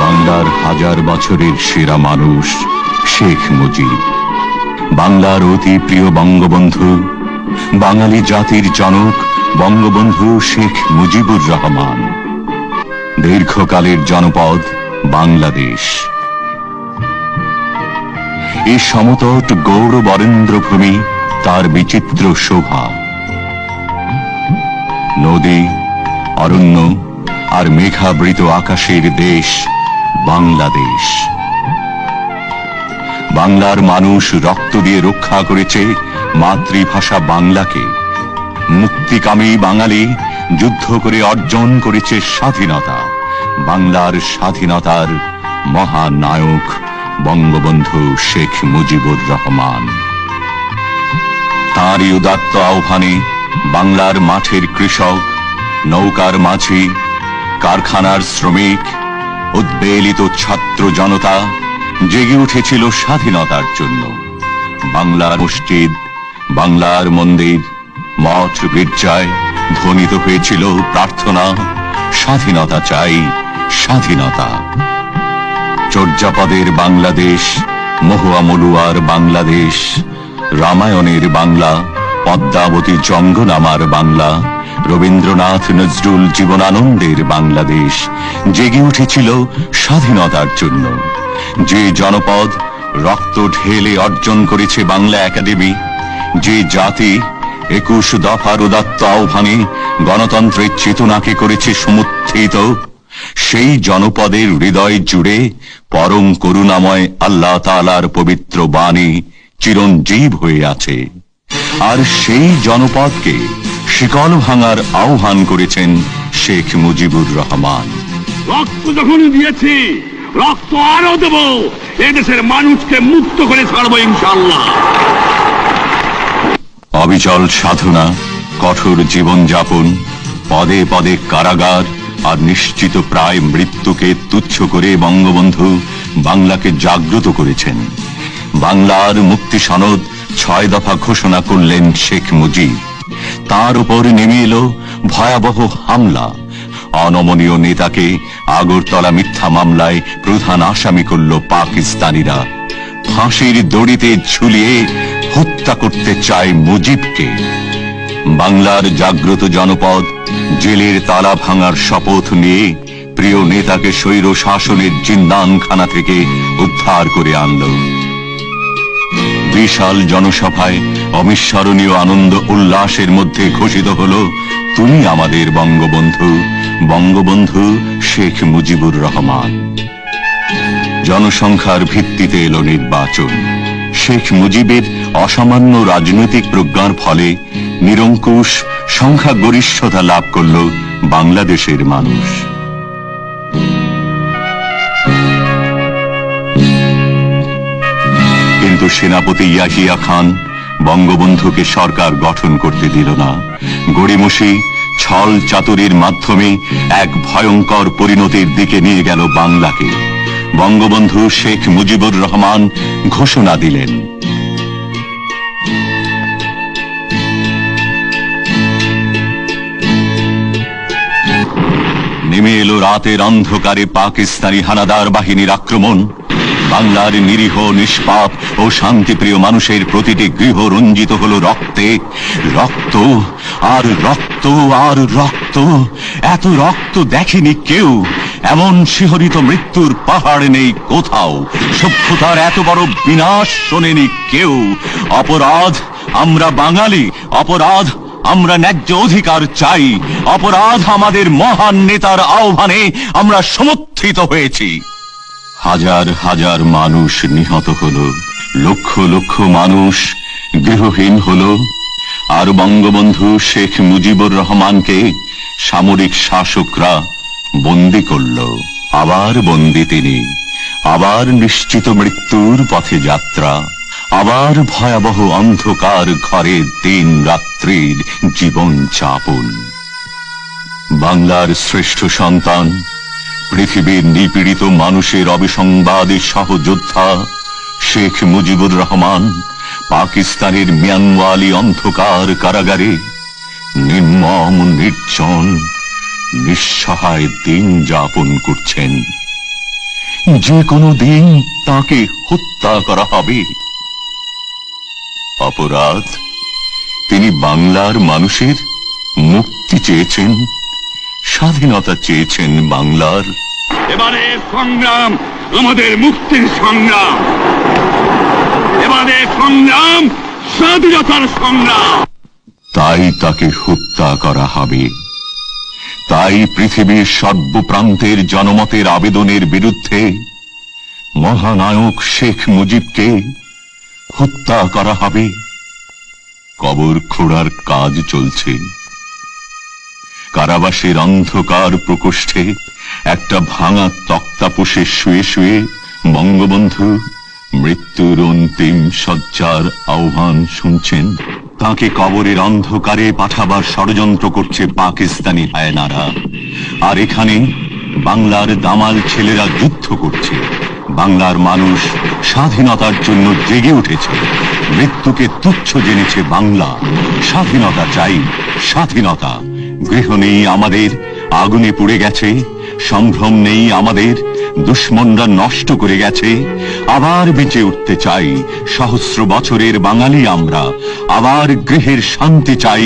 বাংলার হাজার বছরের সেরা মানুষ শেখ মুজিব, বাংলার অতি প্রিয় বঙ্গবন্ধু, বাঙালি জাতির জনক বঙ্গবন্ধু শেখ মুজিবুর রহমান। দীর্ঘকালের জনপদ বাংলাদেশ, এই সমতট গৌর বরেন্দ্র ভূমি তার বিচিত্র শোভা। নদী, অরণ্য আর মেঘাবৃত আকাশের দেশ বাংলাদেশ। বাংলার মানুষ রক্ত দিয়ে রক্ষা করেছে মাতৃভাষা বাংলাকে। মুক্তিকামী বাঙালি যুদ্ধ করে অর্জন করেছে স্বাধীনতা। বাংলার স্বাধীনতার মহানায়ক বঙ্গবন্ধু শেখ মুজিবুর রহমান। তাঁরই উদাত্ত আহ্বানে বাংলার মাঠের কৃষক, নৌকার মাঝি, কারখানার শ্রমিক, উদ্বেলিত ছাত্র জনতা জেগে উঠেছিল স্বাধীনতার জন্য। বাংলার মসজিদ, বাংলার মন্দির, মঠ গির্জায় ধ্বনিত হয়েছিল প্রার্থনা, স্বাধীনতা চাই, স্বাধীনতা। চর্যাপদের বাংলাদেশ, মহুয়া মলুয়ার বাংলাদেশ, রামায়ণের বাংলা, পদ্মাবতী জঙ্গনামার বাংলা, রবীন্দ্রনাথ নজরুল জীবনানন্দের বাংলাদেশ জেগে উঠেছিল স্বাধীনতার জন্য। যে জনপদ রক্ত ঢেলে অর্জন করেছে বাংলা একাডেমি, যে জাতি 21 দফার উদাত্ত আহ্বানে গণতন্ত্রের চেতনাকে করেছে সমুত্থিত, সেই জনপদের হৃদয় জুড়ে পরম করুণাময় আল্লাহ তাআলার পবিত্র বাণী চিরঞ্জীব হয়ে আছে। আর সেই জনপদকে শিকল ভাঙার আহ্বান করেছেন শেখ মুজিবুর রহমান। রক্ত যখন দিয়েছি, রক্ত আরো দেব, এদেশের মানুষকে মুক্ত করে ছাড়বো ইনশাআল্লাহ। অবিচল সাধনা, কঠোর জীবনযাপন, পদে পদে কারাগার আর নিশ্চিত প্রায় মৃত্যুকে তুচ্ছ করে বঙ্গবন্ধু বাংলাকে জাগ্রত করেছেন। বাংলার মুক্তি সনদ 6 দফা ঘোষণা করলেন শেখ মুজিব। তার উপর নেমে এলো ভয়াবহ হামলা। অনমনীয় নেতাকে আগরতলা মিথ্যা মামলায় প্রধান আসামি করল পাকিস্তানিরা। ফাঁসির দড়িতে ঝুলিয়ে হত্যা করতে চায় মুজিবকে। বাংলার জাগ্রত জনপদ জেলের তালা ভাঙার শপথ নিয়ে প্রিয় নেতাকে স্বৈর শাসনের জিন্দানখানা থেকে উদ্ধার করে আনল। বিশাল জনসভায় অবিস্মরণীয় আনন্দ উল্লাসের মধ্যে ঘোষিত হল, তুমি আমাদের বঙ্গবন্ধু, বঙ্গবন্ধু শেখ মুজিবুর রহমান। জনসংখ্যার ভিত্তিতে এলো নির্বাচন। শেখ মুজিবের অসামান্য রাজনৈতিক প্রজ্ঞার ফলে নিরঙ্কুশ সংখ্যাগরিষ্ঠতা লাভ করল বাংলাদেশের মানুষ। কিন্তু সেনাপতি ইয়াহিয়া খান বঙ্গবন্ধুকে সরকার গঠন করতে দিল না। গড়িমসি ছল চাতুরির মাধ্যমে এক ভয়ঙ্কর পরিণতির দিকে নিয়ে গেল বাংলাকে। বঙ্গবন্ধু শেখ মুজিবুর রহমান ঘোষণা দিলেন, নেমে এলো রাতের অন্ধকারে পাকিস্তানি হানাদার বাহিনীর আক্রমণ। বাংলার নিরীহ, নিষ্পাপ ও শান্তিপ্রিয় মানুষের প্রতিটি গৃহ রঞ্জিত হলো রক্তে। রক্ত আর রক্ত আর রক্ত, এত রক্ত দেখেনি কেউ। এমন শিহরিত মৃত্যুর পাহাড় নেই কোথাও। সভ্যতার এত বড় বিনাশ শোনেনি কেউ। অপরাধ আমরা বাঙালি, অপরাধ আমরা ন্যায্য অধিকার চাই, অপরাধ আমাদের মহান নেতার আহ্বানে আমরা সমর্থিত হয়েছি। হাজার হাজার মানুষ নিহত হলো, লক্ষ লক্ষ মানুষ গৃহহীন হলো। আর বঙ্গবন্ধু শেখ মুজিবুর রহমানকে সামরিক শাসকরা বন্দী করল। আবার বন্দী তিনি, আবার নিশ্চিত মৃত্যুর পথে যাত্রা, আবার ভয়াবহ অন্ধকার ঘরে দিন রাত্রির জীবন যাপন। বাংলার শ্রেষ্ঠ সন্তান, পৃথিবীর নিপীড়িত মানুষের অবিসংবাদী সহযোদ্ধা শেখ মুজিবুর রহমান পাকিস্তানের মিয়ানওয়ালি অন্ধকার কারাগারে নির্মম নির্জন নিঃসহায় দিন যাপন করছেন। যে কোনো দিন তাকে হত্যা করা হবে। অপরাধ, তিনি বাংলার মানুষের মুক্তি চেয়েছেন, স্বাধীনতা চেয়েছেন বাংলার। এবারে সংগ্রাম আমাদের মুক্তির সংগ্রাম, এবারে সংগ্রাম স্বাধীনতার সংগ্রাম। তাই তাকে হত্যা করা হবে। তাই পৃথিবীর সর্বপ্রান্তের জনমতের আবেদনের বিরুদ্ধে মহানায়ক শেখ মুজিবকে হত্যা করা হবে। কবর খোঁড়ার কাজ চলছে। কারাবাসের অন্ধকার প্রকোষ্ঠে একটা ভাঙা তক্তাপোষে শুয়ে শুয়ে বঙ্গবন্ধু মৃত্যুর অন্তিম শয্যার আহ্বান শুনছেন। তাকে কবরের অন্ধকারে পাঠাবার ষড়যন্ত্র করছে পাকিস্তানি হায়নারা। আর এখানে বাংলার দামাল ছেলেরা যুদ্ধ করছে। বাংলার মানুষ স্বাধীনতার জন্য জেগে উঠেছে। মৃত্যুকে তুচ্ছ জেনেছে বাংলা। স্বাধীনতা চাই, স্বাধীনতা। গৃহ নেই আমাদের, আগুনে পুড়ে গেছে। সম্ভ্রম নেই আমাদের, দুশ্মনরা নষ্ট করে গেছে। আবার বেঁচে উঠতে চাই, সহস্র বছরের বাঙালি আমরা। আবার গৃহের শান্তি চাই,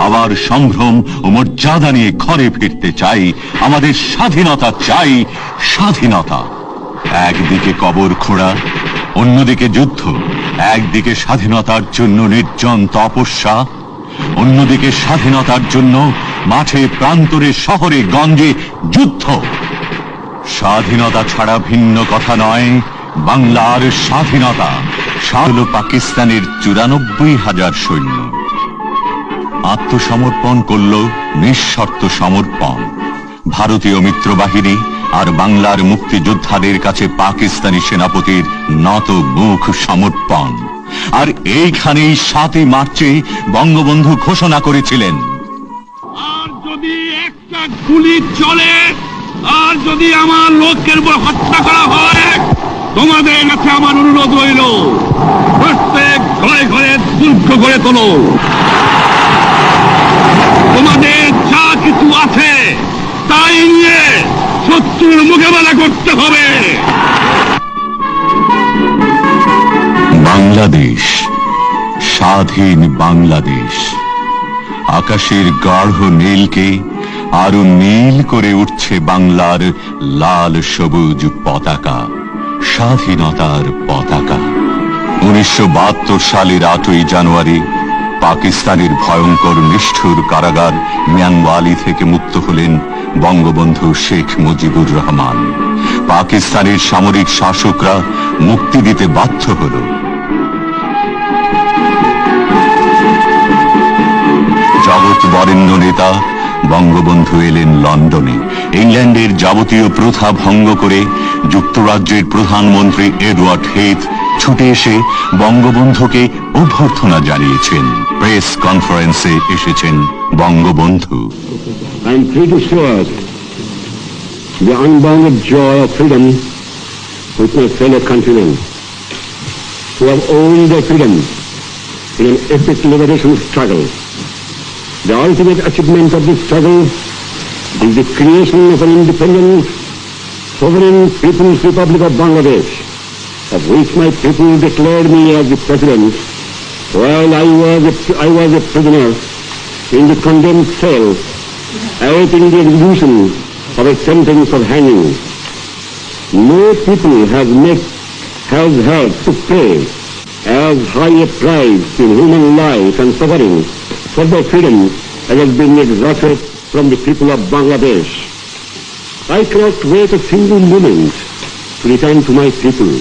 আবার সম্ভ্রম ও মর্যাদা নিয়ে ঘরে ফিরতে চাই। আমাদের স্বাধীনতা চাই, স্বাধীনতা। একদিকে কবর খোঁড়া, অন্যদিকে যুদ্ধ। একদিকে স্বাধীনতার জন্য নির্জন তপস্যা, অন্যদিকে স্বাধীনতার জন্য মাঠে প্রান্তরে শহরে গঞ্জে যুদ্ধ। স্বাধীনতা ছাড়া ভিন্ন কথা নয় বাংলার স্বাধীনতা। হল পাকিস্তানের 94,000 সৈন্য আত্মসমর্পণ করল, নিঃশর্ত সমর্পণ। ভারতীয় মিত্রবাহিনী আর বাংলার মুক্তিযোদ্ধাদের কাছে পাকিস্তানি সেনাপতির নত মুখ সমর্পণ। আর এইখানেই 7 মার্চে বঙ্গবন্ধু ঘোষণা করেছিলেন, আর যদি একটা গুলি চলে, আর যদি আমার লোকের উপর হত্যা করা হয়, তোমাদের কাছে আমার অনুরোধ রইল, প্রত্যেক ঘরে ঘরে দুর্গ গড়ে তোলো। তোমাদের যা কিছু আছে তাই নিয়ে শত্রুর মোকাবেলা করতে হবে। বাংলাদেশ, স্বাধীন বাংলাদেশ। আকাশের গাঢ় নীলকে আরো নীল করে উঠছে বাংলার লাল সবুজ পতাকা, স্বাধীনতার পতাকা। 1972 সালের 8ই জানুয়ারি পাকিস্তানের ভয়ঙ্কর নিষ্ঠুর কারাগার মিয়ানওয়ালি থেকে মুক্ত হলেন বঙ্গবন্ধু শেখ মুজিবুর রহমান। পাকিস্তানের সামরিক শাসকরা মুক্তি দিতে বাধ্য হল। জগৎ বরেণ্য নেতা বঙ্গবন্ধু এলেন লন্ডনে। ইংল্যান্ডের যাবতীয় প্রথা ভঙ্গ করে যুক্তরাজ্যের প্রধানমন্ত্রী এডওয়ার্ড হেথ ছুটে এসে বঙ্গবন্ধুকে অভ্যর্থনা জানিয়েছেন। প্রেস কনফারেন্সে এসেছেন Bangabandhu. I am free to share the unbounded joy of freedom with my fellow countrymen who have owned their freedom in an epic liberation struggle. The ultimate achievement of this struggle is the creation of an independent, sovereign People's Republic of Bangladesh, of which my people declared me as the president while I was a prisoner in the condemned cell awaiting the execution of a sentence of hanging. No people has had to pay as high a price in human life and suffering for their freedom as has been exacted from the people of Bangladesh. I cannot wait a single moment to return to my people.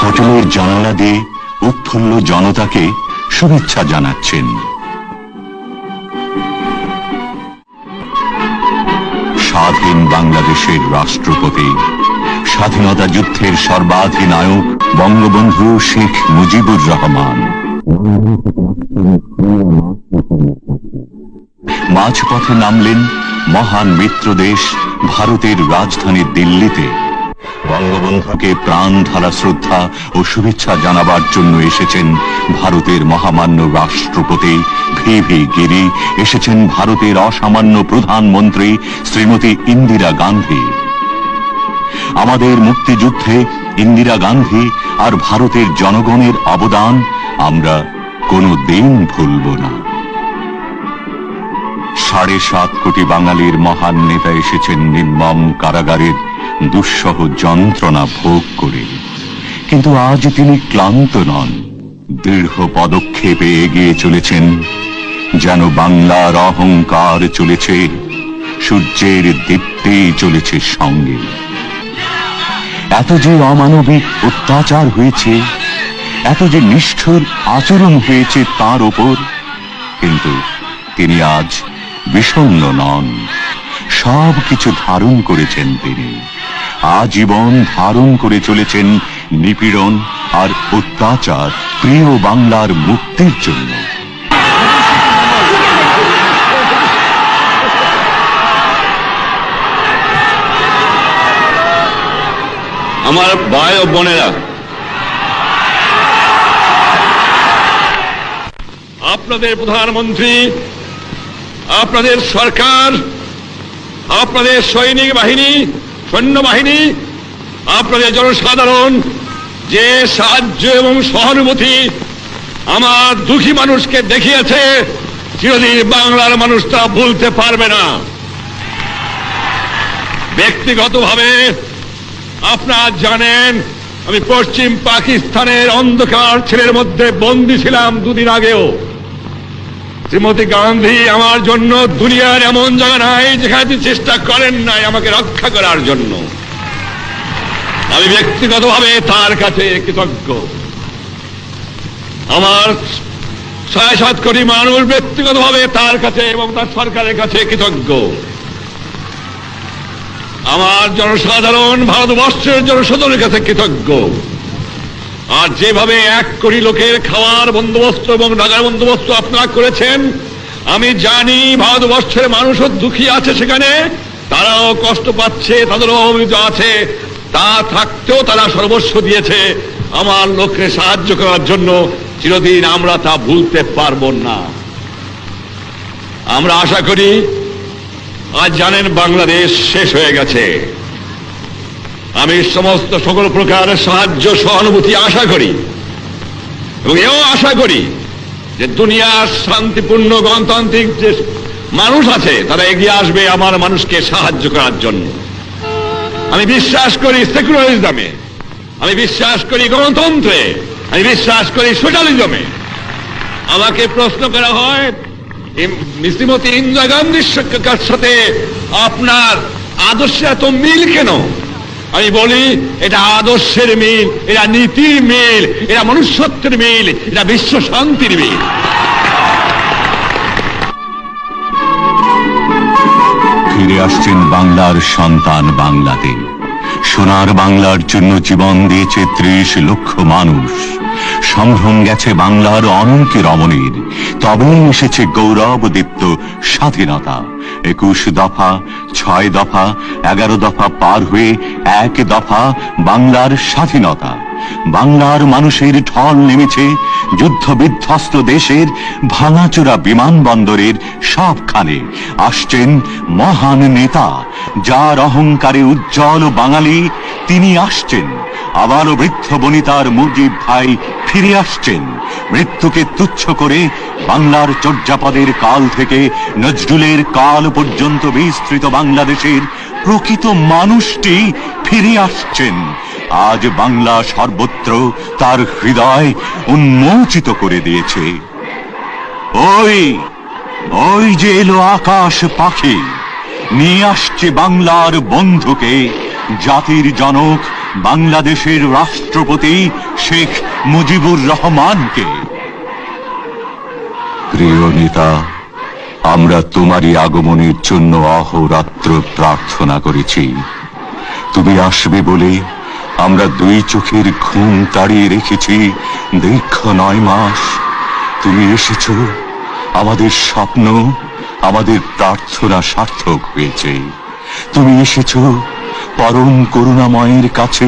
হোটেলের জানালা দিয়ে উৎফুল্ল জনতাকে শুভেচ্ছা জানাচ্ছেন। স্বাধীন বাংলাদেশের রাষ্ট্রপতি, স্বাধীনতা যুদ্ধের সর্বাধিনায়ক বঙ্গবন্ধু শেখ মুজিবুর রহমান। মাঝপথে নামলেন মহান মিত্র দেশ ভারতের রাজধানী দিল্লিতে। বঙ্গবন্ধুকে প্রাণ ঢালা শ্রদ্ধা ও শুভেচ্ছা জানাবার জন্য এসেছেন ভারতের মহামান্য রাষ্ট্রপতি ভি গিরি, এসেছেন ভারতের অসামান্য প্রধানমন্ত্রী শ্রীমতী ইন্দিরা গান্ধী। আমাদের মুক্তিযুদ্ধে ইন্দিরা গান্ধী আর ভারতের জনগণের অবদান আমরা কোনোদিন ভুলব না। 7.5 কোটি বাঙালির মহান নেতা এসেছেন নির্মম কারাগারের দুঃসহ যন্ত্রণা ভোগ করে, কিন্তু আজ তিনি ক্লান্ত নন। দৃঢ় পদক্ষেপে এগিয়ে চলেছেন, যেন বাংলার অহংকার চলেছে, সূর্যের দীপ্তি চলেছে সঙ্গে। এত যে অমানবিক অত্যাচার হয়েছে, এত যে নিষ্ঠুর আচরণ হয়েছে তার ওপর, কিন্তু তিনি আজ বিষণ্ণ নন। সব কিছু ধারণ করেছেন তিনি, আজীবন ধারণ করে চলেছেন নিপীড়ন আর অত্যাচার প্রিয় বাংলার মুক্তির জন্য। আমার ভাই ও বোনেরা, আপনাদের প্রধানমন্ত্রী, আপনাদের সরকার, আপনাদের সৈনিক বাহিনী, সৈন্যবাহিনী, আপনাদের জনসাধারণ যে সাহায্য এবং সহানুভূতি আমার দুঃখী মানুষকে দেখিয়েছে, চিরদিন বাংলার মানুষ তা ভুলতে পারবে না। ব্যক্তিগতভাবে আপনারা জানেন, আমি পশ্চিম পাকিস্তানের অন্ধকার ছেলের মধ্যে বন্দী ছিলাম 2 দিন আগেও। শ্রীমতী গান্ধী আমার জন্য দুনিয়ার এমন জায়গা নাই যেখানে তিনি চেষ্টা করেন নাই আমাকে রক্ষা করার জন্য। আমি ব্যক্তিগতভাবে তার কাছে কৃতজ্ঞ। আমার 6-7 কোটি মানুষ ব্যক্তিগতভাবে তার কাছে এবং তার সরকারের কাছে কৃতজ্ঞ। আমার জনসাধারণ, ভারতবর্ষের জনসাধারণের কাছে কৃতজ্ঞ। আর যেভাবে 1 কোটি লোকের খাওয়ার বন্দোবস্ত এবং ঢাকার বন্দোবস্ত আপনারা করেছেন, আমি জানি ভারতবর্ষের মানুষও দুঃখী আছে, সেখানে তারাও কষ্ট পাচ্ছে, তাদেরও অভিযোগ আছে। তা থাকতেও তারা সর্বস্ব দিয়েছে আমার লোককে সাহায্য করার জন্য। চিরদিন আমরা তা ভুলতে পারবো না। আমরা আশা করি, আজ জানেন বাংলাদেশ শেষ হয়ে গেছে। আমি সমস্ত সকল প্রকারের সাহায্য সহানুভূতি আশা করি এবং এও আশা করি যে দুনিয়ার শান্তিপূর্ণ গণতান্ত্রিক যে মানুষ আছে তারা এগিয়ে আসবে আমার মানুষকে সাহায্য করার জন্য। আমি বিশ্বাস করি সেকুলারিজমে, আমি বিশ্বাস করি গণতন্ত্রে, আমি বিশ্বাস করি সোশ্যালিজমে। আমাকে প্রশ্ন করা হয়, শ্রীমতী ইন্দিরা গান্ধীর সাথে আপনার আদর্শে এত মিল কেন? আমি বলি, এটা আদর্শের মিল, এটা নীতির মিল, এটা মনুষ্যত্বের মিল, এটা বিশ্ব শান্তির মিল। ফিরে আসছেন বাংলার সন্তান বাংলাতে। সোনার বাংলার জন্য জীবন দিয়েছে 30 লক্ষ মানুষ। সম্ভ্রম গেছে বাংলার অনঙ্কে রমণীর, তবেই এসেছে গৌরবদীপ্ত স্বাধীনতা। 21 দফা, 6 দফা, 11 দফা পার হয়ে 1 দফা বাংলার স্বাধীনতা। বাংলার মানুষের ঢল নেমেছে যুদ্ধ বিধ্বস্ত দেশের ভাঙাচোরা বিমানবন্দরের সবখানে। আসছেন মহান নেতা, যার অহংকারে উজ্জ্বল বাঙালি, তিনি আসছেন। আবারও বৃদ্ধ বনিতার মুজিব ভাই ফিরে আসছেন। মৃত্যুকে তুচ্ছ করে বাংলার চর্যাপদের কাল থেকে নজরুলের কাল পর্যন্ত বিস্তৃত বাংলাদেশের প্রকৃত মানুষটি ফিরে আসছেন। আজ বাংলা সর্বত্র তার হৃদয় উন্মোচিত করে দিয়েছে। ওই ওই যে এলো আকাশ পাখি, নিয়ে আসছে বাংলার বন্ধুকে, জাতির জনক বাংলাদেশের রাষ্ট্রপতি শেখ মুজিবুর রহমানকে। প্রিয় নেতা, আমরা তোমারই আগমনের জন্য অহোরাত্র প্রার্থনা করেছি। তুমি আসবে বলে আমরা 2 চোখের ঘুম তাড়িয়ে রেখেছি দীর্ঘ 9 মাস। তুমি এসেছ, আমাদের স্বপ্ন, আমাদের প্রার্থনা সার্থক হয়েছে। তুমি এসেছ, পরম করুণাময়ের কাছে